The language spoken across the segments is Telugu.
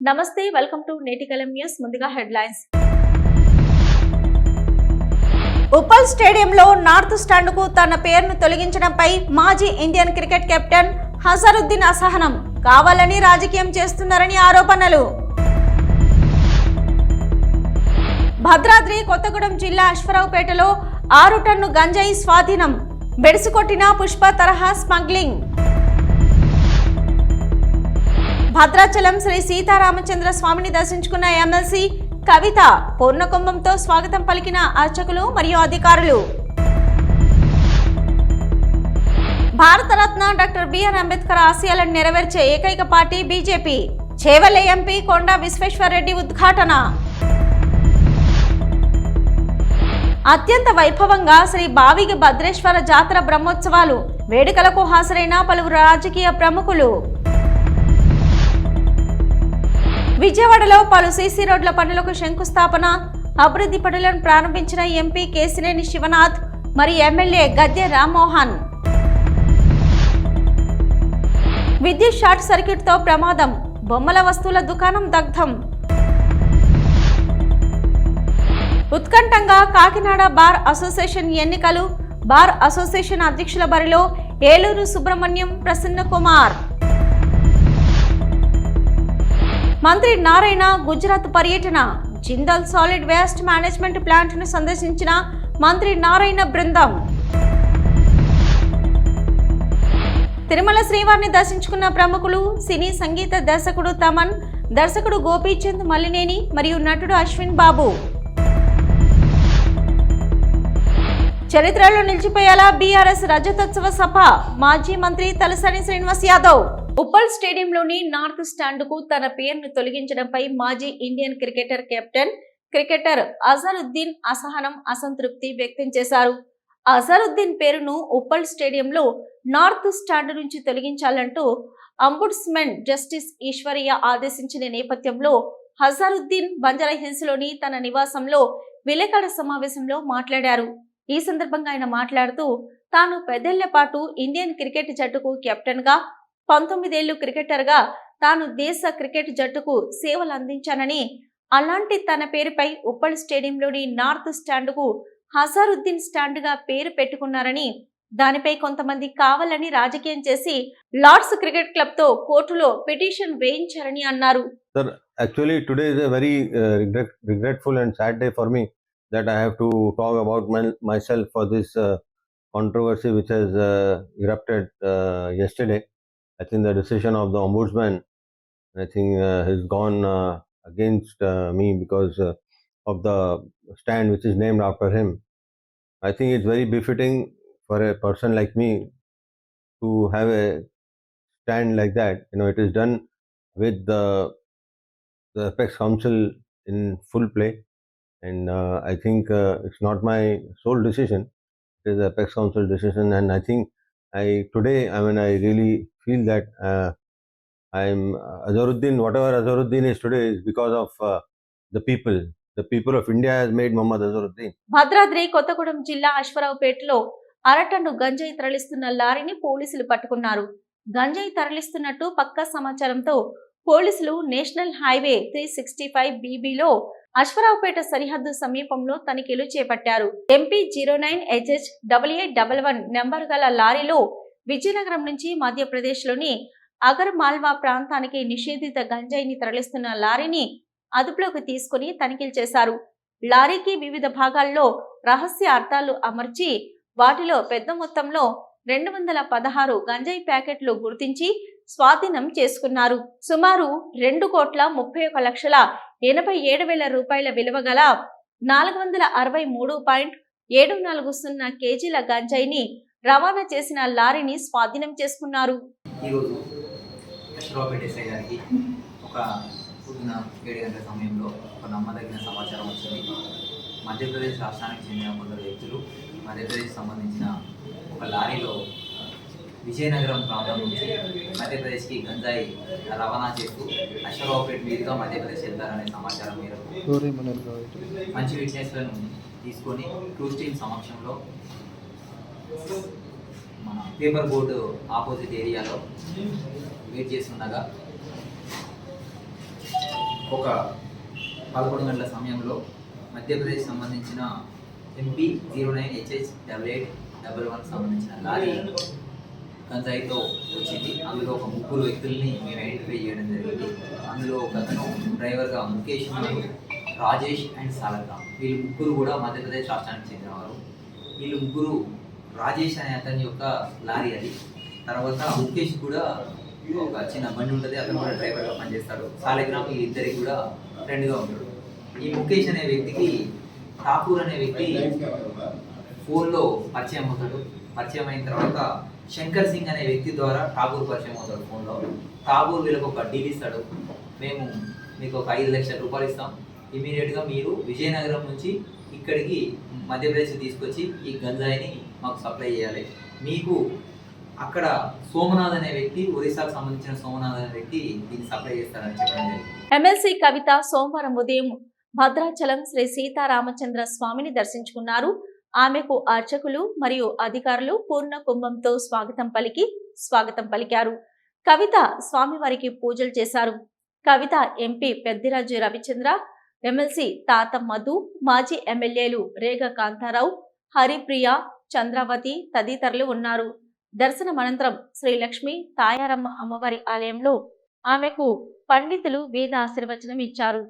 నమస్తే, వెల్కమ్ టు నేటికలం న్యూస్. ముందుగా హెడ్లైన్స్. ఉప్పల్ స్టేడియంలో నార్త్ స్టాండ్ కు తన పేరును తొలగించడంపై మాజీ ఇండియన్ క్రికెట్ కెప్టెన్ అజరుద్దీన్ అసహనం. కావాలని రాజకీయం చేస్తున్నారని ఆరోపణలు. భద్రాద్రి కొత్తగూడెం జిల్లా అశ్వరావుపేటలో 6 టన్ను గంజాయి స్వాధీనం. బెడిసికొట్టిన పుష్ప తరహా స్మగ్లింగ్. భద్రాచలం శ్రీ సీతారామచంద్ర స్వామిని దర్శించుకున్న ఎమ్మెల్సీ కవిత. పూర్ణకుంభంతో స్వాగతం పలికిన అర్చకులు మరియు అధికారులు. భారతరత్న డాక్టర్ బిఆర్ అంబేద్కర్ ఆశయాలను నెరవేర్చే ఏకైక పార్టీ బీజేపీ. చేవెళ్ల ఎంపీ కొండా విశ్వేశ్వరరెడ్డి ఉద్ఘాటన. అత్యంత వైభవంగా శ్రీ బావిగి భద్రేశ్వర జాతర బ్రహ్మోత్సవాలు. వేడుకలకు హాజరైన పలువురు రాజకీయ ప్రముఖులు. విజయవాడలో పలు సీసీ రోడ్ల పనులకు శంకుస్థాపన. అభివృద్ధి పనులను ప్రారంభించిన ఎంపీ కేసినేని శివనాథ్ మరియు ఎమ్మెల్యే గద్దె రామ్మోహన్. విద్యుత్ షార్ట్ సర్క్యూట్ తో ప్రమాదం. బొమ్మల వస్తువుల దుకాణం దగ్ధం. ఉత్కంఠంగా కాకినాడ బార్ అసోసియేషన్ ఎన్నికలు. బార్ అసోసియేషన్ అధ్యక్షుల బరిలో ఏలూరు సుబ్రహ్మణ్యం, ప్రసన్న కుమార్. మంత్రి నారాయణ గుజరాత్ పర్యటన. Jindal solid waste management plant ను సందర్శించిన మంత్రి నారాయణ బృందం. తిరుమల శ్రీవారిని దర్శించుకున్న ప్రముఖులు. సినీ సంగీత దర్శకుడు తమన్, దర్శకుడు గోపీచంద్ మల్లినేని మరియు నటుడు అశ్విన్ బాబు. చరిత్రలో నిలిచిపోయేలా బీఆర్ఎస్ రజతోత్సవ సభ. మాజీ మంత్రి తలసాని శ్రీనివాస్ యాదవ్. ఉప్పల్ స్టేడియంలోని నార్త్ స్టాండ్ కు తన పేరును తొలగించడంపై మాజీ ఇండియన్ క్రికెటర్ అజరుద్దీన్ అసహనం, అసంతృప్తి వ్యక్తం చేశారు. అజరుద్దీన్ పేరును ఉప్పల్ స్టేడియంలో నార్త్ స్టాండ్ నుంచి తొలగించాలంటూ అంబుడ్స్మెన్ జస్టిస్ ఈశ్వరయ్య ఆదేశించిన నేపథ్యంలో అజరుద్దీన్ బంజారాహిల్స్ లోని తన నివాసంలో విలేకరుల సమావేశంలో మాట్లాడారు. ఈ సందర్భంగా ఆయన మాట్లాడుతూ, తాను 10 ఏళ్ల పాటు ఇండియన్ క్రికెట్ జట్టుకు కెప్టెన్ గా, 19 ఏళ్లు క్రికెటర్ గా తాను దేశ క్రికెట్ జట్టుకు సేవలు అందించానని, అలాంటి తన పేరుపై ఉప్పల్ స్టేడియంలోని నార్త్ స్టాండ్ కు అజరుద్దీన్ స్టాండ్ గా పేరు పెట్టుకున్నారని, దానిపై కొంతమంది కావాలని రాజకీయం చేసి లార్డ్స్ క్రికెట్ క్లబ్ తో కోర్టులో పిటిషన్ వేయించారని అన్నారు. Sir, actually today is a very regretful and sad day for me that I have to talk about myself for this controversy which has erupted yesterday. I think the decision of the ombudsman, I think, has gone against me because of the stand which is named after him. I think it's very befitting for a person like me to have a stand like that. You know, it is done with the Apex Council in full play, and I think it's not my sole decision. It is the Apex Council decision, and I think I really feel that I'm Azaruddin. Whatever Azaruddin is today is because of the people. The people of India has made Muhammad Azaruddin. Bhadradri Kothagudem జిల్లా అశ్వరావుపేటలో 6 టన్ను గంజాయి తరలిస్తున్న లారీని పోలీసులు పట్టుకున్నారు. గంజాయి తరలిస్తున్నట్టు పక్కా సమాచారంతో పోలీసులు నేషనల్ హైవే 365 BBలో అశ్వరావుపేట సరిహద్దు సమీపంలో తనిఖీలు చేపట్టారు. MP 09HH8811 నెంబర్ గల లారీలో విజయనగరం నుంచి మధ్యప్రదేశ్లోని అగర్ మాల్వా ప్రాంతానికి నిషేధిత గంజాయిని తరలిస్తున్న లారీని అదుపులోకి తీసుకుని తనిఖీలు చేశారు. లారీకి వివిధ భాగాల్లో రహస్య అర్థాలు అమర్చి వాటిలో పెద్ద మొత్తంలో 216 గంజాయి ప్యాకెట్లు గుర్తించి స్వాధీనం చేసుకున్నారు. సుమారు 2,31,87,000 రూపాయల విలువ గల 463.740 కేజీల గంజాయిని రవాణా చేసిన లారీని స్వాధీనం చేసుకున్నారు. ఈరోజు అశ్వరావుపేట ఎస్ఐ గారికి ఒక పొద్దున 7 గంటల సమయంలో ఒక నమ్మదగిన సమాచారం వచ్చింది. మధ్యప్రదేశ్ రాష్ట్రానికి చెందిన కొందరు వ్యక్తులు మధ్యప్రదేశ్ సంబంధించిన ఒక లారీలో విజయనగరం ప్రాంతం నుంచి మధ్యప్రదేశ్కి గంజాయి రవాణా చేస్తూ అశ్వరావుపేట మీదుగా మధ్యప్రదేశ్ వెళ్తారనే సమాచారం మేరకు మంచి విట్నెస్లను తీసుకొని క్రూజ్ టీమ్ సమక్షంలో మన పేపర్ బోర్డు ఆపోజిట్ ఏరియాలో వెయిట్ చేస్తుండగా ఒక 11 గంటల సమయంలో మధ్యప్రదేశ్ సంబంధించిన MP 09HH8811 సంబంధించిన లారీ గంజాయితో వచ్చింది. అందులో ఒక 3 వ్యక్తుల్ని మేము ఐడెంటిఫై చేయడం జరిగింది. అందులో ఒక అతను డ్రైవర్గా ముఖేష్ ఉన్నారు, రాజేష్ అండ్ సాలగ్రామ్. వీళ్ళు 3 కూడా మధ్యప్రదేశ్ రాష్ట్రానికి చెందినవారు. వీళ్ళు 3 రాజేష్ అనే అతని యొక్క లారీ అది. తర్వాత ముఖేష్ కూడా ఒక చిన్న బండి ఉంటుంది, అతను కూడా డ్రైవర్గా పనిచేస్తాడు. సాలగ్రామ్ వీళ్ళిద్దరికి కూడా ఫ్రెండ్గా ఉంటాడు. ఈ ముఖేష్ అనే వ్యక్తికి ఠాకూర్ అనే వ్యక్తి ఫోన్లో పరిచయం అవుతాడు. పరిచయం అయిన తర్వాత శంకర్ సింగ్ అనే వ్యక్తి ద్వారా ఠాకూర్ పరిచయం అవుతాడు ఫోన్లో. ఠాకూర్ వీళ్ళకి ఒక డీల్ ఇస్తాడు, మేము మీకు ఒక 5 లక్షల రూపాయలు ఇస్తాం, ఇమీడియట్గా మీరు విజయనగరం నుంచి ఇక్కడికి మధ్యప్రదేశ్ తీసుకొచ్చి ఈ గంజాయిని మాకు సప్లై చేయాలి. మీకు అక్కడ సోమనాథ్ అనే వ్యక్తి, ఒరిస్సాకు సంబంధించిన సోమనాథ్ అనే వ్యక్తి దీన్ని సప్లై చేస్తారని చెప్పడం జరిగింది. ఎమ్మెల్సీ కవిత సోమవారం ఉదయం భద్రాచలం శ్రీ సీతారామచంద్ర స్వామిని దర్శించుకున్నారు. ఆమెకు అర్చకులు మరియు అధికారులు పూర్ణ కుంభంతో స్వాగతం పలికారు. కవిత స్వామివారికి పూజలు చేశారు. కవిత ఎంపీ పెద్దిరాజు రవిచంద్ర, ఎమ్మెల్సీ తాత మధు, మాజీ ఎమ్మెల్యేలు రేగ కాంతారావు, హరిప్రియ, చంద్రావతి తదితరులు ఉన్నారు. దర్శనం అనంతరం శ్రీ లక్ష్మి తాయారమ్మ అమ్మవారి ఆలయంలో ఆమెకు పండితులు వేద ఆశీర్వచనం ఇచ్చారు.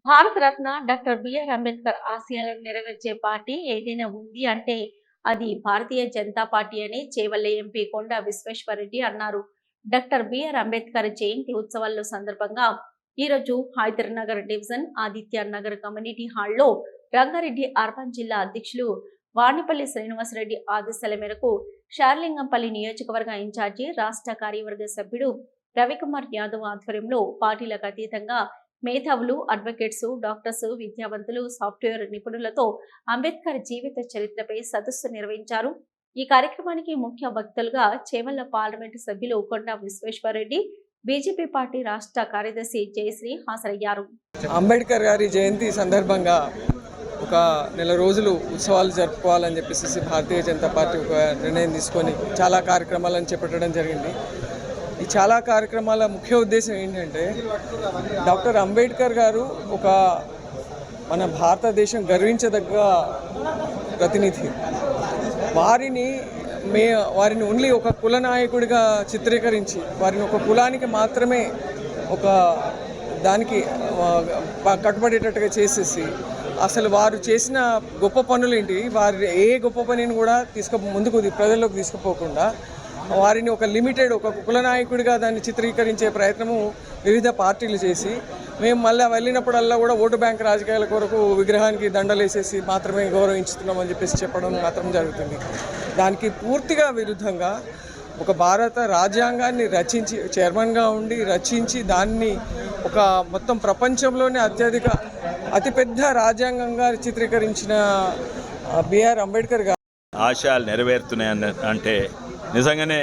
భారతరత్న డాక్టర్ బిఆర్ అంబేద్కర్ ఆశయాలను నెరవేర్చే పార్టీ ఏదైనా ఉంది అంటే అది భారతీయ జనతా పార్టీ అని చేవెళ్ల ఎంపీ కొండా విశ్వేశ్వరరెడ్డి అన్నారు. డాక్టర్ బిఆర్ అంబేద్కర్ జయంతి ఉత్సవాల సందర్భంగా ఈరోజు హైదర్ నగర్ డివిజన్ ఆదిత్య నగర్ కమ్యూనిటీ హాల్లో రంగారెడ్డి అర్బన్ జిల్లా అధ్యక్షులు వాణిపల్లి శ్రీనివాసరెడ్డి ఆదేశాల మేరకు షార్లింగంపల్లి నియోజకవర్గ ఇన్ఛార్జి రాష్ట్ర కార్యవర్గ సభ్యుడు రవికుమార్ యాదవ్ ఆధ్వర్యంలో పార్టీలకు అతీతంగా మేధావులు, అడ్వకేట్స్, డాక్టర్స్, విద్యావంతులు, సాఫ్ట్వేర్ నిపుణులతో అంబేద్కర్ జీవిత చరిత్రపై సదస్సు నిర్వహించారు. ఈ కార్యక్రమానికి ముఖ్య వక్తలుగా చేవెళ్ల పార్లమెంటు సభ్యులు కొండా విశ్వేశ్వరరెడ్డి, బీజేపీ పార్టీ రాష్ట్ర కార్యదర్శి జయశ్రీ హాజరయ్యారు. అంబేద్కర్ గారి జయంతి సందర్భంగా ఒక నెల రోజులు ఉత్సవాలు జరుపుకోవాలని చెప్పేసి భారతీయ జనతా పార్టీ ఒక నిర్ణయం తీసుకొని చాలా కార్యక్రమాలను చేపట్టడం జరిగింది. ఈ చాలా కార్యక్రమాల ముఖ్య ఉద్దేశం ఏంటంటే డాక్టర్ అంబేద్కర్ గారు ఒక మన భారతదేశం గర్వించదగ్గ ప్రతినిధి. వారిని ఓన్లీ ఒక కుల నాయకుడిగా చిత్రీకరించి వారిని ఒక కులానికి మాత్రమే ఒక దానికి కట్టుబడేటట్టుగా చేసేసి అసలు వారు చేసిన గొప్ప పనులేంటి, వారి ఏ గొప్ప పనిని కూడా ముందుకు ప్రజల్లోకి తీసుకుపోకుండా వారిని ఒక లిమిటెడ్ ఒక కుల నాయకుడిగా దాన్ని చిత్రీకరించే ప్రయత్నము వివిధ పార్టీలు చేసి మేము మళ్ళీ వెళ్ళినప్పుడల్లా కూడా ఓటు బ్యాంక్ రాజకీయాల కొరకు విగ్రహానికి దండలేసేసి మాత్రమే గౌరవించుతున్నామని చెప్పేసి చెప్పడం మాత్రం జరుగుతుంది. దానికి పూర్తిగా విరుద్ధంగా ఒక భారత రాజ్యాంగాన్ని రచించి చైర్మన్గా ఉండి రచించి దాన్ని ఒక మొత్తం ప్రపంచంలోనే అతిపెద్ద రాజ్యాంగంగా చిత్రీకరించిన బిఆర్ అంబేద్కర్ గారు ఆశయాలు నెరవేరుతున్నాయని అంటే నిజంగానే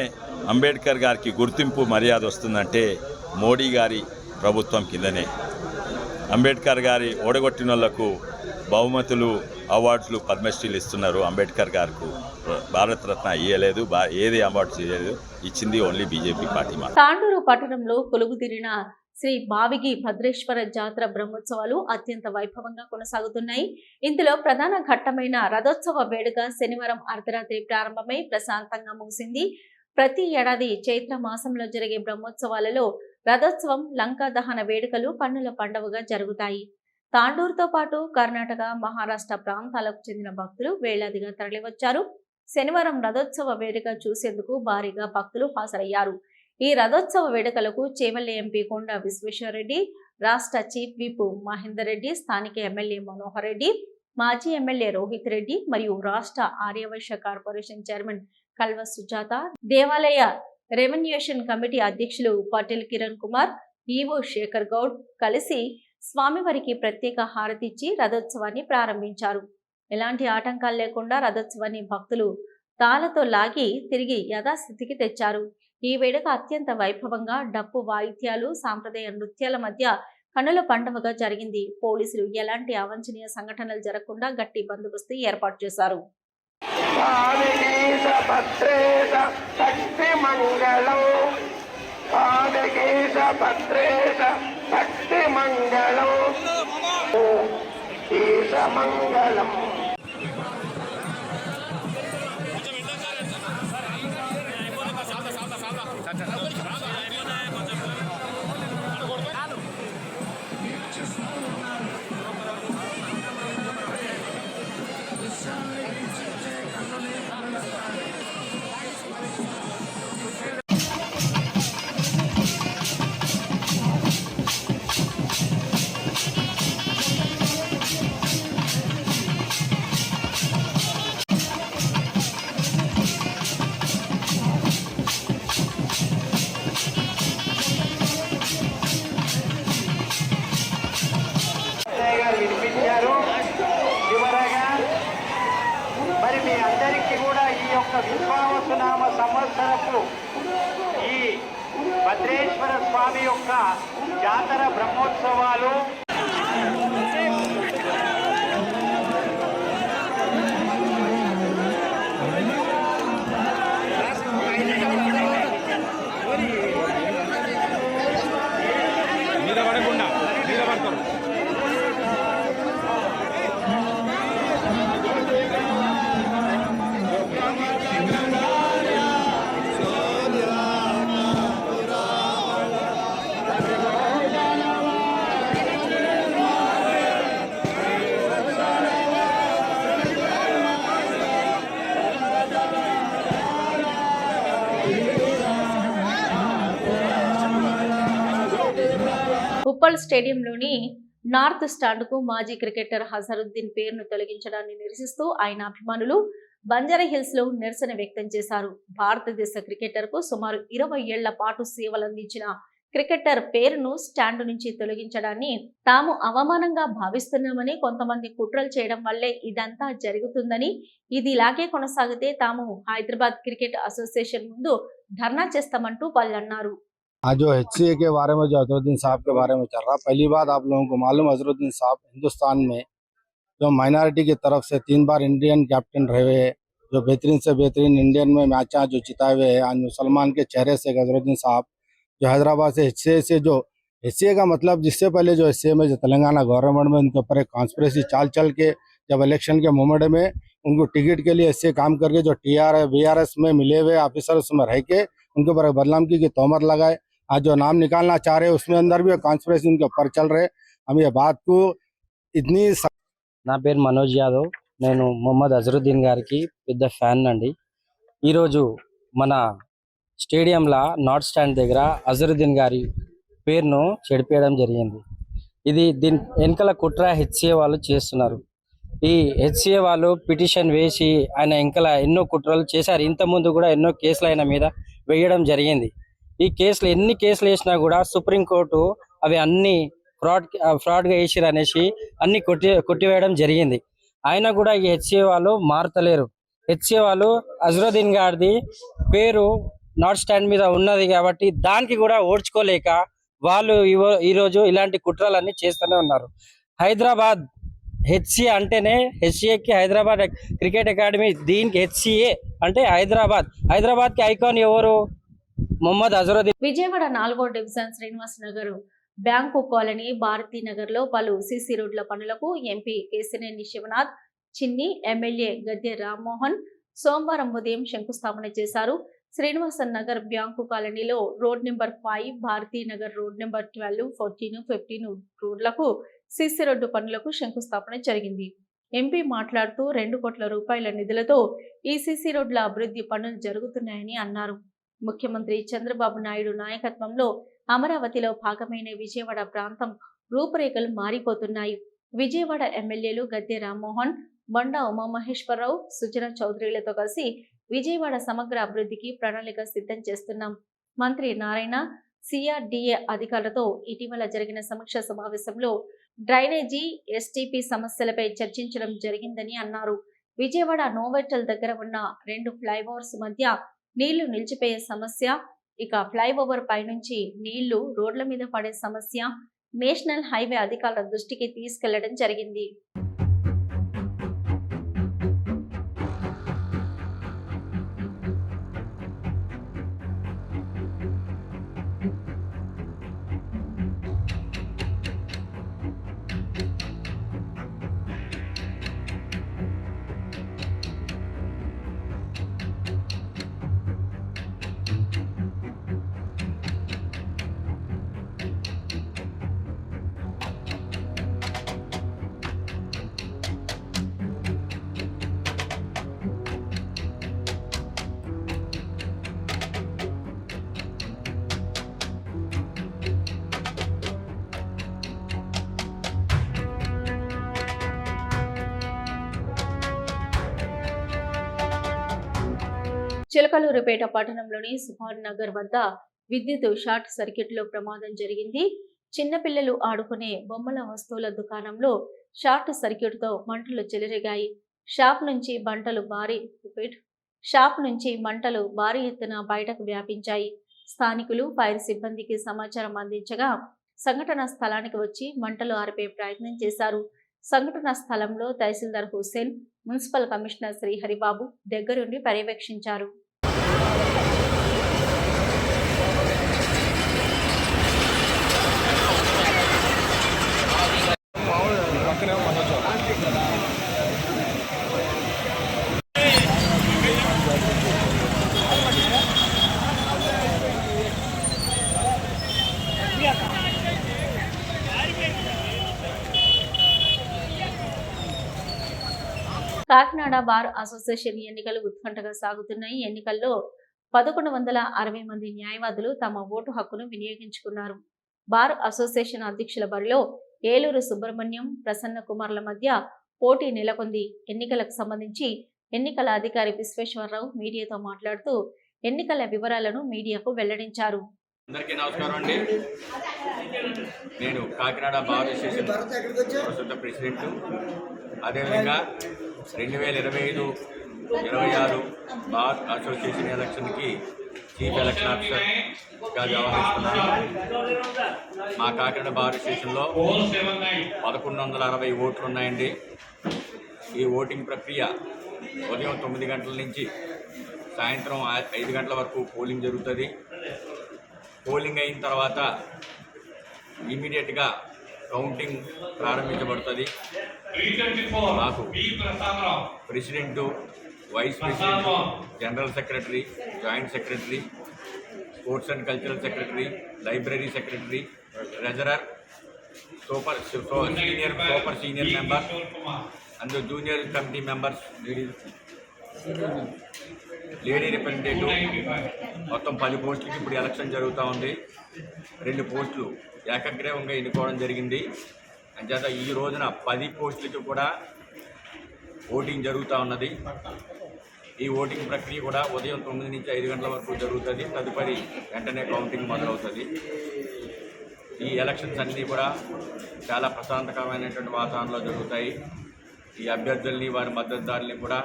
అంబేద్కర్ గారికి గుర్తింపు మర్యాద వస్తుందంటే మోడీ గారి ప్రభుత్వం కిందనే. అంబేద్కర్ గారి ఓడగొట్టిన వాళ్లకు బహుమతులు, అవార్డులు, పద్మశ్రీలు ఇస్తున్నారు. అంబేద్కర్ గారికి భారతరత్న ఇవ్వలేదు, ఏది అవార్డ్స్ ఇవ్వలేదు, ఇచ్చింది ఓన్లీ బీజేపీ పార్టీ. తాండూరు పట్టణంలో కొలువుదీరిన శ్రీ బావిగి భద్రేశ్వర జాతర బ్రహ్మోత్సవాలు అత్యంత వైభవంగా కొనసాగుతున్నాయి. ఇందులో ప్రధాన ఘట్టమైన రథోత్సవ వేడుక శనివారం అర్ధరాత్రి ప్రారంభమై ప్రశాంతంగా ముగిసింది. ప్రతి ఏడాది చైత్ర మాసంలో జరిగే బ్రహ్మోత్సవాలలో రథోత్సవం, లంకా దహన వేడుకలు కన్నుల పండుగగా జరుగుతాయి. తాండూరుతో పాటు కర్ణాటక, మహారాష్ట్ర ప్రాంతాలకు చెందిన భక్తులు వేలాదిగా తరలివచ్చారు. శనివారం రథోత్సవ వేడుక చూసేందుకు భారీగా భక్తులు హాజరయ్యారు. ఈ రథోత్సవ వేడుకలకు చేవెళ్ల ఎంపీ కొండా విశ్వేశ్వరరెడ్డి, రాష్ట్ర చీఫ్ విప్ మహేందర్ రెడ్డి, స్థానిక ఎమ్మెల్యే మనోహర్ రెడ్డి, మాజీ ఎమ్మెల్యే రోహిత్ రెడ్డి మరియు రాష్ట్ర ఆర్యవైశ్య కార్పొరేషన్ చైర్మన్ కల్వ సుజాత, దేవాలయ రెవెన్యూషన్ కమిటీ అధ్యక్షులు పటేల్ కిరణ్ కుమార్, ఈవో శేఖర్ గౌడ్ కలిసి స్వామివారికి ప్రత్యేక హారతిచ్చి రథోత్సవాన్ని ప్రారంభించారు. ఎలాంటి ఆటంకాలు లేకుండా రథోత్సవాన్ని భక్తులు తాళతో లాగి తిరిగి యథాస్థితికి తెచ్చారు. ఈ వేడుక అత్యంత వైభవంగా డప్పు వాయిద్యాలు, సాంప్రదాయ నృత్యాల మధ్య కన్నుల పండుగగా జరిగింది. పోలీసులు ఎలాంటి అవాంఛనీయ సంఘటనలు జరగకుండా గట్టి బందోబస్తు ఏర్పాటు చేశారు. వినిపించారు. చివరగా మరి మీ అందరికీ కూడా ఈ యొక్క విశ్వావసునామ సంవత్సరపు ఈ భద్రేశ్వర స్వామి యొక్క జాతర బ్రహ్మోత్సవాలు ఉప్పల్ స్టేడియంలోని నార్త్ స్టాండ్కు మాజీ క్రికెటర్ హజరుద్దీన్ పేరును తొలగించడాన్ని నిరసిస్తూ ఆయన అభిమానులు బంజారాహిల్స్ లో నిరసన వ్యక్తం చేశారు. భారతదేశ క్రికెటర్కు సుమారు 20 ఏళ్ల పాటు సేవలందించిన క్రికెటర్ పేరును స్టాండ్ నుంచి తొలగించడాన్ని తాము అవమానంగా భావిస్తున్నామని, కొంతమంది కుట్రలు చేయడం వల్లే ఇదంతా జరుగుతుందని, ఇది ఇలాగే కొనసాగితే తాము హైదరాబాద్ క్రికెట్ అసోసియేషన్ ముందు ధర్నా చేస్తామంటూ వాళ్ళు అన్నారు. आज जो HCA के बारे में जो अजहरुद्दीन साहब के बारे में चल रहा, पहली बात आप लोगों को मालूम, अजहरुद्दीन साहब हिंदुस्तान में जो माइनॉरिटी की तरफ से 3 बार इंडियन कैप्टन रहे हुए, जो बेहतरीन से बेहतरीन इंडियन में मैच जो जिताए हुए हैं, आज मुसलमान के चेहरे से अजहरुद्दीन साहब जो हैदराबाद से HCA से जो HCA का मतलब जिससे पहले जो HCA में जो तेलंगाना गवर्नमेंट में उनके ऊपर एक कॉन्स्पिरेसी चाल चल के जब इलेक्शन के मोमेंट में उनको टिकट के लिए HCA काम करके जो BRS में मिले हुए ऑफिसर उसमें रह के उनके ऊपर बदनामी की तोहमत लगाए, आज जो नाम निकालना चाह रहे उसमें अंदर भी कॉन्स्पिरेसी उनके ऊपर चल रहे। हम ये बात को इतनी నా పేరు మనోజ్ యాదవ్, నేను మొహమ్మద్ అజరుద్దీన్ గారికి పెద్ద ఫ్యాన్ అండి. ఈరోజు మన స్టేడియంలో నార్త్ స్టాండ్ దగ్గర అజరుద్దీన్ గారి పేరును చెడిపేయడం జరిగింది. దీని వెనకాల కుట్ర HCA వాళ్ళు చేస్తున్నారు. ఈ HCA వాళ్ళు పిటిషన్ వేసి ఆయన వెనకాల ఎన్నో కుట్రలు చేశారు. ఇంతకుముందు కూడా ఎన్నో కేసులు ఆయన మీద వేయడం జరిగింది. ఈ కేసులు ఎన్ని కేసులు వేసినా కూడా సుప్రీంకోర్టు అవి అన్ని ఫ్రాడ్గా వేసిరు అనేసి అన్ని కొట్టివేయడం జరిగింది. అయినా కూడా ఈ HCA వాళ్ళు మారుతలేరు. HCA వాళ్ళు అజరుద్దీన్ గారిది పేరు నార్త్ స్టాండ్ మీద ఉన్నది కాబట్టి దానికి కూడా ఓడ్చుకోలేక వాళ్ళు ఈరోజు ఇలాంటి కుట్రలన్నీ చేస్తూనే ఉన్నారు. హైదరాబాద్ HCA అంటేనే HCAకి హైదరాబాద్ క్రికెట్ అకాడమీ, దీనికి HCA అంటే హైదరాబాద్ కి ఐకాన్ ఎవరు? మొహమ్మద్ అజరుద్దీన్. విజయవాడ 4వ division Srinivas Nagar bank colony Bharathi Nagar లో పలు సిసి రోడ్ల పనులకు ఎంపీ కేసినేని శివనాథ్, చిన్ని, ఎమ్మెల్యే గద్దె రామ్మోహన్ సోమవారం ఉదయం శంకుస్థాపన చేశారు. శ్రీనివాసన్ నగర్ బ్యాంకు కాలనీలో road number 5, Bharathi Nagar road number 12, 14, 15 రోడ్లకు సిసి రోడ్డు పనులకు శంకుస్థాపన జరిగింది. ఎంపీ మాట్లాడుతూ 2 కోట్ల రూపాయల నిధులతో ఈ సిసి రోడ్ల అభివృద్ధి పనులు జరుగుతున్నాయని అన్నారు. ముఖ్యమంత్రి చంద్రబాబు నాయుడు నాయకత్వంలో అమరావతిలో భాగమైన విజయవాడ ప్రాంతం రూపురేఖలు మారిపోతున్నాయి. విజయవాడ ఎమ్మెల్యేలు గద్దె రామ్మోహన్, బండా ఉమామహేశ్వరరావు, సుజనా చౌదరిలతో కలిసి విజయవాడ సమగ్ర అభివృద్ధికి ప్రణాళిక సిద్ధం చేస్తున్నాం. మంత్రి నారాయణ సిఆర్డీఏ అధికారులతో ఇటీవల జరిగిన సమీక్ష సమావేశంలో డ్రైనేజీ, ఎస్టీపీ సమస్యలపై చర్చించడం జరిగిందని అన్నారు. విజయవాడ నోవెటల్ దగ్గర ఉన్న 2 ఫ్లైఓవర్స్ మధ్య నీళ్లు నిలిచిపోయే సమస్య, ఇక ఫ్లైఓవర్ పైనుంచి నీళ్లు రోడ్ల మీద పడే సమస్య నేషనల్ హైవే అధికారుల దృష్టికి తీసుకెళ్లడం జరిగింది. చిలకలూరుపేట పట్టణంలోని సుభాన్ నగర్ వద్ద విద్యుత్ షార్ట్ సర్క్యూట్ లో ప్రమాదం జరిగింది. చిన్నపిల్లలు ఆడుకునే బొమ్మల వస్తువుల దుకాణంలో షార్ట్ సర్క్యూట్ తో మంటలు చెలరేగాయి. షాప్ నుంచి మంటలు భారీ ఎత్తున బయటకు వ్యాపించాయి. స్థానికులు ఫైర్ సిబ్బందికి సమాచారం అందించగా సంఘటన స్థలానికి వచ్చి మంటలు ఆర్పే ప్రయత్నం చేశారు. సంఘటన స్థలంలో తహసీల్దార్ హుస్సేన్, మున్సిపల్ కమిషనర్ శ్రీహరిబాబు దగ్గరుండి పర్యవేక్షించారు. కాకినాడ బార్ అసోసియేషన్ ఎన్నికలు ఉత్కంఠగా సాగుతున్నాయి. ఎన్నికల్లో 1160 మంది న్యాయవాదులు తమ ఓటు హక్కును వినియోగించుకున్నారు. బార్ అసోసియేషన్ అధ్యక్షుల బరిలో ఏలూరు సుబ్రహ్మణ్యం, ప్రసన్న కుమార్ల మధ్య పోటీ నెలకొంది. ఎన్నికలకు సంబంధించి ఎన్నికల అధికారి విశ్వేశ్వరరావు మీడియాతో మాట్లాడుతూ ఎన్నికల వివరాలను మీడియాకు వెల్లడించారు. అందరికీ నమస్కారం అండి. నేను కాకినాడ బార్ అసోసియేషన్ ప్రస్తుత ప్రెసిడెంట్. అదేవిధంగా 2025-26 బార్ అసోసియేషన్ ఎలక్షన్కి చీఫ్ ఎలక్షన్ ఆఫీసర్గా వ్యవహరిస్తున్నాను. మా కాకినాడ బార్ అసోసియేషన్లో 1160 ఓట్లు ఉన్నాయండి. ఈ ఓటింగ్ ప్రక్రియ ఉదయం 9 గంటల నుంచి సాయంత్రం 5 గంటల వరకు పోలింగ్ జరుగుతుంది. పోలింగ్ అయిన తర్వాత ఇమీడియట్గా కౌంటింగ్ ప్రారంభించబడుతుంది. మాకు president, vice president, general secretary, joint secretary, sports and cultural secretary, library secretary, treasurer, super senior member and junior committee members, lady representative, మొత్తం 10 పోస్టులకి ఇప్పుడు ఎలక్షన్ జరుగుతూ ఉంది. 2 పోస్టులు ఏకగ్రీవంగా ఎన్నుకోవడం జరిగింది. అంచేత ఈ రోజున 10 పోస్టులకి కూడా ఓటింగ్ జరుగుతూ ఉన్నది. ఈ ఓటింగ్ ప్రక్రియ కూడా ఉదయం 9 నుంచి 5 గంటల వరకు జరుగుతుంది. తదుపరి వెంటనే కౌంటింగ్ మొదలవుతుంది. ఈ ఎలక్షన్స్ అన్నీ కూడా చాలా ప్రశాంతకరమైనటువంటి వాతావరణంలో జరుగుతాయి. ఈ అభ్యర్థుల్ని, వారి మద్దతుదారుల్ని కూడా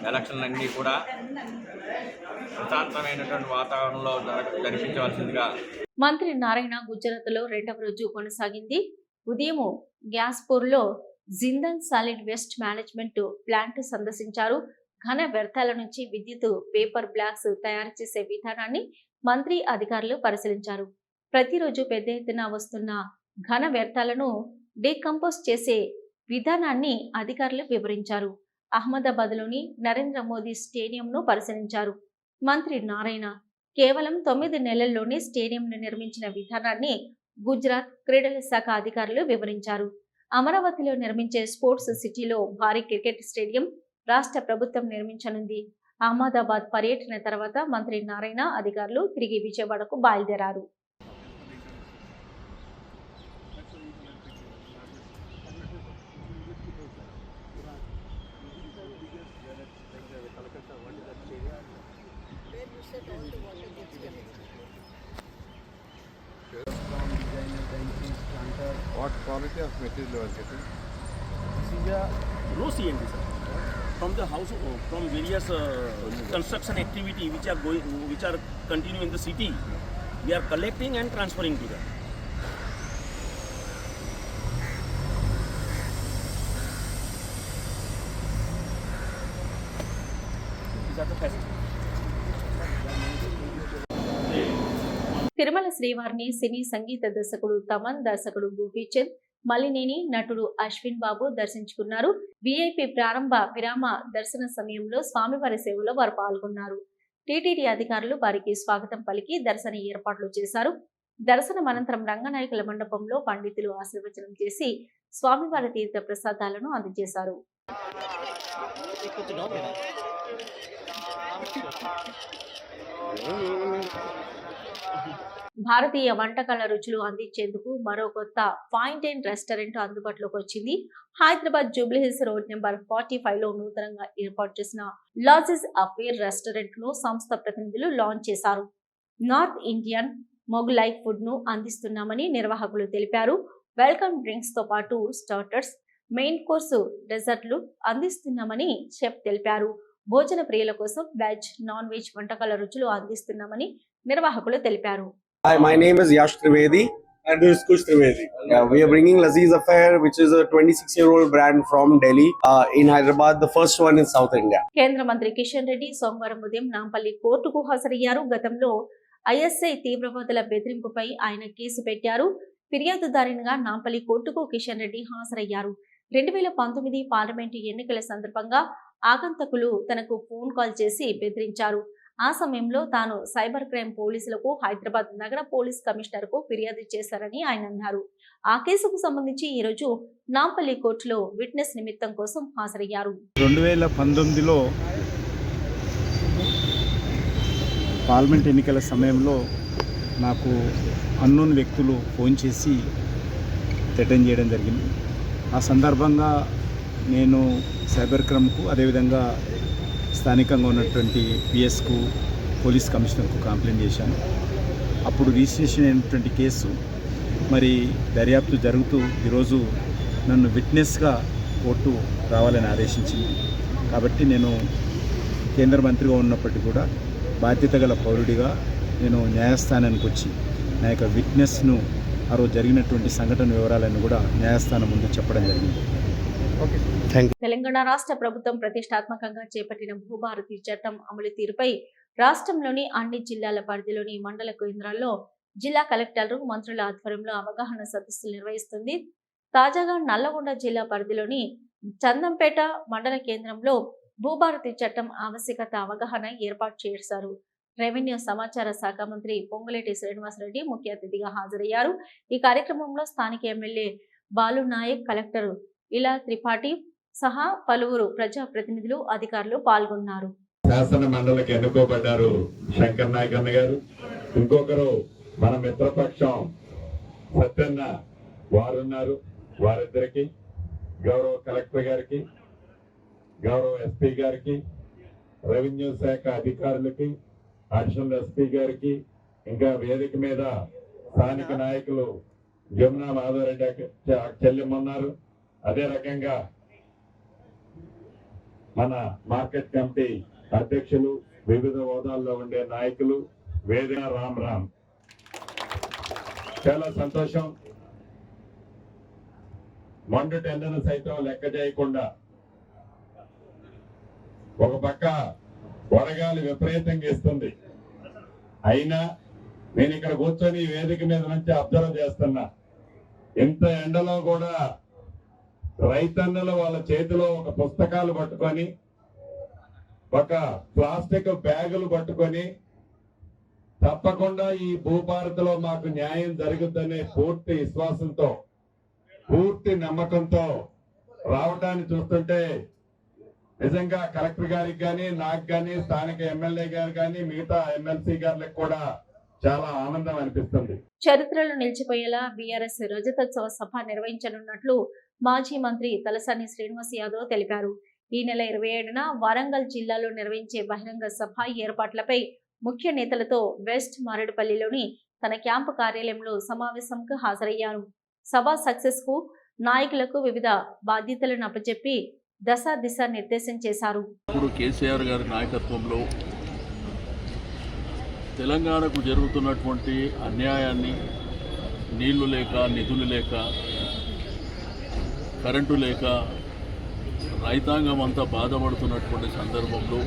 ఎలక్షన్లన్నీ కూడా ప్రశాంతమైనటువంటి వాతావరణంలో జరిపించవలసిందిగా. మంత్రి నారాయణ గుజరాత్లో 2వ రోజు కొనసాగింది. ఉదయం గ్యాస్పూర్లో Jindal solid waste management plant సందర్శించారు. ఘన వ్యర్థాల నుంచి విద్యుత్ పేపర్ బ్లాక్స్ తయారు చేసే విధానాన్ని మంత్రి అధికారులు పరిశీలించారు. ప్రతిరోజు పెద్ద ఎత్తున వస్తున్న ఘన వ్యర్థాలను డీకంపోజ్ చేసే విధానాన్ని అధికారులు వివరించారు. అహ్మదాబాద్లోని నరేంద్ర మోదీ స్టేడియంను పరిశీలించారు. మంత్రి నారాయణ కేవలం 9 నెలల్లోనే స్టేడియంను నిర్మించిన విధానాన్ని గుజరాత్ క్రీడల శాఖ అధికారులు వివరించారు. అమరావతిలో నిర్మించే స్పోర్ట్స్ సిటీలో భారీ క్రికెట్ స్టేడియం రాష్ట్ర ప్రభుత్వం నిర్మించనుంది. అహ్మదాబాద్ పర్యటన తర్వాత మంత్రి నారాయణ అధికారులు తిరిగి విజయవాడకు బయలుదేరారు. quality of material you are getting? This is a raw CNT, sir. From the house, from various construction activity which are continuing in the city, we are collecting and transferring to them. These are the facts. Tirumala శ్రీవారిని సినీ సంగీత దర్శకుడు తమన్, దర్శకుడు గోపీచంద్, మలినేని, నటుడు అశ్విన్ బాబు దర్శించుకున్నారు. విఐపి ప్రారంభ విరామ దర్శన సమయంలో స్వామివారి సేవలో వారు పాల్గొన్నారు. టీటీడీ అధికారులు వారికి స్వాగతం పలికి దర్శన ఏర్పాట్లు చేశారు. దర్శనం అనంతరం రంగనాయకుల మండపంలో పండితులు ఆశీర్వచనం చేసి స్వామివారి తీర్థ ప్రసాదాలను అందజేశారు. భారతీయ వంటకాల రుచులు అందించేందుకు మరో కొత్త ఫైన్ డైన్ రెస్టారెంట్ అందుబాటులోకి వచ్చింది. హైదరాబాద్ జూబ్లీహిల్స్ రోడ్ నెంబర్ 45 లో నూతనంగా ఏర్పాటు చేసిన లాజిస్ అఫేర్ రెస్టారెంట్ ను సంస్థ ప్రతినిధులు లాంచ్ చేశారు. నార్త్ ఇండియన్ మొగులై ఫుడ్ ను అందిస్తున్నామని నిర్వాహకులు తెలిపారు. వెల్కమ్ డ్రింక్స్ తో పాటు స్టార్టర్స్, మెయిన్ కోర్సు, డెజర్ట్లు అందిస్తున్నామని చెఫ్ తెలిపారు. భోజన ప్రియుల కోసం వెజ్, నాన్ వెజ్ వంటకాల రుచులు అందిస్తున్నామని నిర్వాహకులు తెలిపారు. Hi, my name is Yash Trivedi. And this is Kush Trivedi. Yeah, we are bringing Laziz Affair, which is a 26-year-old brand from Delhi, in Hyderabad, the first one in South India. కేంద్ర మంత్రి కిషన్ రెడ్డి సోమవారం ఉదయం నాంపల్లి కోర్టుకు హాజరయ్యారు. గతంలో ఐఎస్ఐ తీవ్రవాదుల బెదిరింపుపై ఆయన కేసు పెట్టారు. ఫిర్యాదుదారునిగా నాంపల్లి కోర్టుకు కిషన్ రెడ్డి హాజరయ్యారు. 2019 పార్లమెంటు ఎన్నికల సందర్భంగా ఆగంతకులు తనకు ఫోన్ కాల్ చేసి బెదిరించారు. ఆ సమయంలో తాను సైబర్ క్రైమ్ పోలీసులకు, హైదరాబాద్ నగర పోలీస్ కమిషనర్ కు ఫిర్యాదు చేశారని ఆయన అన్నారు. ఆ కేసుకు సంబంధించి ఈ రోజు నాంపల్లి కోర్టులో విట్నెస్ నిమిత్తం కోసం హాజరయ్యారు. 2019లో పార్లమెంట్ ఎన్నికల సమయంలో నాకు అన్నోన్ వ్యక్తులు ఫోన్ చేసి థ్రెటన్ చేయడం జరిగింది. ఆ సందర్భంగా నేను సైబర్ క్రైమ్కు, అదేవిధంగా స్థానికంగా ఉన్నటువంటి పిఎస్కు, పోలీస్ కమిషనర్కు కంప్లైంట్ చేశాను. అప్పుడు రిజిస్ట్రేషన్ అయినటువంటి కేసు మరి దర్యాప్తు జరుగుతూ ఈరోజు నన్ను విట్నెస్గా కోర్టు రావాలని ఆదేశించింది. కాబట్టి నేను కేంద్ర మంత్రిగా ఉన్నప్పటికీ కూడా బాధ్యత గల పౌరుడిగా నేను న్యాయస్థానానికి వచ్చి నా యొక్క విట్నెస్ను, ఆ రోజు జరిగినటువంటి సంఘటన వివరాలను కూడా న్యాయస్థానం ముందు చెప్పడం జరిగింది. తెలంగాణ రాష్ట్ర ప్రభుత్వం ప్రతిష్టాత్మకంగా చేపట్టిన భూభారతి చట్టం అమలు తీరుపై రాష్ట్రంలోని అన్ని జిల్లాల పరిధిలోని మండల కేంద్రాల్లో జిల్లా కలెక్టర్లు, మంత్రుల ఆధ్వర్యంలో అవగాహన సదస్సులు నిర్వహిస్తుంది. తాజాగా నల్లగొండ జిల్లా పరిధిలోని చందంపేట మండల కేంద్రంలో భూభారతి చట్టం ఆవశ్యకత అవగాహన ఏర్పాటు చేశారు. రెవెన్యూ సమాచార శాఖ మంత్రి పొంగులేటి శ్రీనివాసరెడ్డి ముఖ్య అతిథిగా హాజరయ్యారు. ఈ కార్యక్రమంలో స్థానిక ఎమ్మెల్యే బాలు నాయక్, కలెక్టర్ ఇలా త్రిపాఠి సహా పలువురు ప్రజా ప్రతినిధులు, అధికారులు పాల్గొన్నారు. శాసన మండలికి ఎన్నుకోబడ్డారు శంకర్ నాయక్ అన్న గారు. ఇంకొకరు మన మిత్రపక్షం సత్యన్న వారున్నారు. వారిద్దరికి, గౌరవ కలెక్టర్ గారికి, గౌరవ ఎస్పీ గారికి, రెవెన్యూ శాఖ అధికారులకి, అడిషనల్ ఎస్పీ గారికి, ఇంకా వేదిక మీద స్థానిక నాయకులు జమునా మాధవరెడ్డి చెల్లెమ్మన్నారు. అదే రకంగా మన మార్కెట్ కమిటీ అధ్యక్షులు, వివిధ హోదాల్లో ఉండే నాయకులు, వేదిక రామ్ చాలా సంతోషం. మండు టెండర్ను సైతం లెక్క చేయకుండా ఒక పక్క వడగాలి విపరీతంగా ఇస్తుంది. అయినా నేను ఇక్కడ కూర్చొని వేదిక మీద నుంచి అబ్జర్వ్ చేస్తున్నా. ఇంత ఎండలో కూడా రైతన్నలు వాళ్ళ చేతిలో ఒక పుస్తకాలు పట్టుకొని, ఒక ప్లాస్టిక్ బ్యాగులు పట్టుకొని, తప్పకుండా ఈ భూభారతిలో మాకు న్యాయం జరుగుతుందనే పూర్తి విశ్వాసంతో, పూర్తి నమ్మకంతో రావడాన్ని చూస్తుంటే నిజంగా కలెక్టర్ గారికి కానీ, నాకు కానీ, స్థానిక ఎమ్మెల్యే గారు కానీ, మిగతా ఎమ్మెల్సీ గారికి కూడా చాలా ఆనందం అనిపిస్తుంది. చరిత్రలో నిలిచిపోయేలా బీఆర్ఎస్ రజతోత్సవ సభ నిర్వహించనున్నట్లు మాజీ మంత్రి తలసాని శ్రీనివాస్ యాదవ్ తెలిపారు. ఈ నెల 27న వరంగల్ జిల్లాలో నిర్వహించే బహిరంగ సభ ఏర్పాట్లపై ముఖ్య నేతలతో వెస్ట్ మారేడుపల్లిలోని తన క్యాంపు కార్యాలయంలో సమావేశంకు హాజరయ్యారు. సభ సక్సెస్ కు నాయకులకు వివిధ బాధ్యతలను అప్పచెప్పి దిశ నిర్దేశం చేశారు. ఇప్పుడు కేసీఆర్ గారి నాయకత్వంలో తెలంగాణకు జరుగుతున్నటువంటి అన్యాయాన్ని, నీళ్లు లేక, నిధులు లేక, కరెంటు లేక రైతాంగం అంతా బాధపడుతున్నటువంటి సందర్భంలో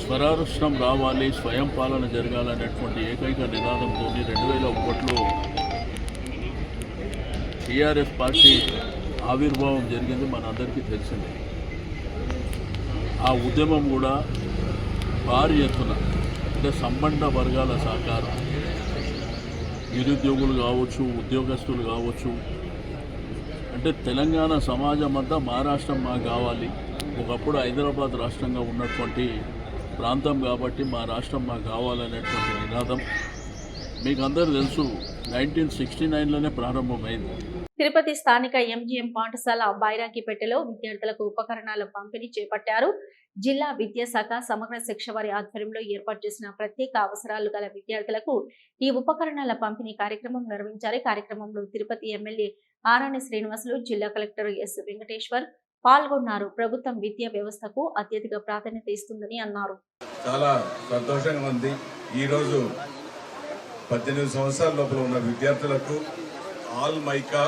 స్వరాష్ట్రం రావాలి, స్వయం పాలన జరగాలనేటువంటి ఏకైక నినాదంతో 2001లో టీఆర్ఎస్ పార్టీ ఆవిర్భావం జరిగింది, మనందరికీ తెలిసింది. ఆ ఉద్యమం కూడా భారీ ఎత్తున అంటే సంబంధ వర్గాల సహకారం, నిరుద్యోగులు కావచ్చు, ఉద్యోగస్తులు కావచ్చు, అంటే తెలంగాణ సమాజం అంతా మా రాష్ట్రం మాకు కావాలి, ఒకప్పుడు హైదరాబాద్ రాష్ట్రంగా ఉన్నటువంటి ప్రాంతం కాబట్టి మా రాష్ట్రం మాకు కావాలనేటువంటి నినాదం మీకు అందరూ తెలుసు 1969లోనే ప్రారంభమైంది. తిరుపతి స్థానిక ఎంజీఎం పాఠశాల బైరాగిపేటలో విద్యార్థులకు ఉపకరణాల పంపిణీ చేపట్టారు. జిల్లా విద్యాశాఖ సమగ్ర శిక్ష వారి ఆధ్వర్యంలో ఏర్పాటు చేసిన ప్రత్యేక అవసరాలు గల విద్యార్థులకు ఈ ఉపకరణాల పంపిణీ కార్యక్రమం నిర్వహించారు. కార్యక్రమంలో తిరుపతి ఎమ్మెల్యే ఆరాణి శ్రీనివాసులు, జిల్లా కలెక్టర్ ఎస్ వెంకటేశ్వర్ పాల్గొన్నారు. ప్రభుత్వం విద్యా వ్యవస్థకు అత్యధిక ప్రాధాన్యత ఇస్తుందని అన్నారు. చాలా సంతోషంగా ఉంది. ఈరోజు 18 సంవత్సరాల లోపల ఉన్న విద్యార్థులకు ఆల్ మైకా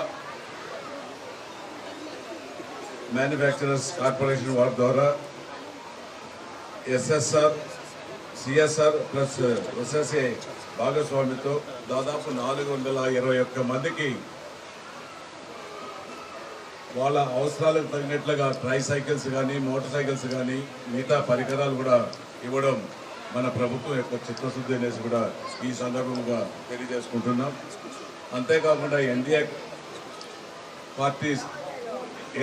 మ్యానుఫ్యాక్చరర్స్ కార్పొరేషన్ వారి ద్వారా ఎస్ఎస్ఆర్, సిఎస్ఆర్ ప్లస్ ఎస్ఎస్ఏ భాగస్వామితో దాదాపు 421 మందికి వాళ్ళ అవసరాలకు తగినట్లుగా ట్రై సైకిల్స్ కానీ, మోటార్ సైకిల్స్ కానీ, మిగతా పరికరాలు కూడా ఇవ్వడం మన ప్రభుత్వం యొక్క చిత్తశుద్ధి అనేసి కూడా ఈ సందర్భంగా తెలియజేసుకుంటున్నాం. అంతేకాకుండా ఎన్డీఏ పార్టీ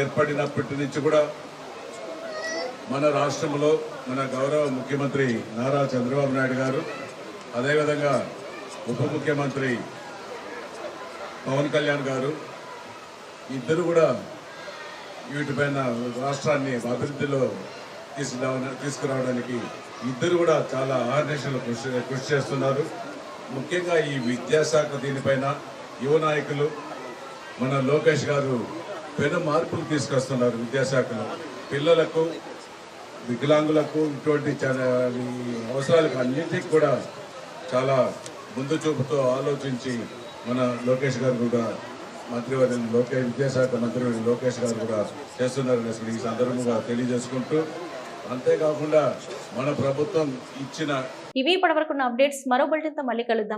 ఏర్పడినప్పటి నుంచి కూడా మన రాష్ట్రంలో మన గౌరవ ముఖ్యమంత్రి నారా చంద్రబాబు నాయుడు గారు, అదేవిధంగా ఉప ముఖ్యమంత్రి పవన్ కళ్యాణ్ గారు ఇద్దరు కూడా వీటిపైన రాష్ట్రాన్ని అభివృద్ధిలో తీసుకురావడానికి ఇద్దరు కూడా చాలా ఆహర్నిశలు కృషి చేస్తున్నారు. ముఖ్యంగా ఈ విద్యాశాఖ దీనిపైన యువ నాయకులు మన లోకేష్ గారు పెను మార్పులు తీసుకొస్తున్నారు. విద్యాశాఖలో పిల్లలకు, వికలాంగులకు ఇటువంటి అవసరాలకు అన్నింటికి కూడా చాలా ముందు చూపుతో ఆలోచించి మన లోకేష్ గారు కూడా మంత్రివర్యులు విద్యాశాఖ మంత్రి లోకేష్ గారు కూడా చేస్తున్నారని ఈ సందర్భంగా తెలియజేసుకుంటూ, అంతేకాకుండా మన ప్రభుత్వం ఇచ్చిన ఇవి ఇప్పటివరకున్న అప్డేట్స్. మరో బులెటిన్తో మళ్ళీ కలుద్దాం.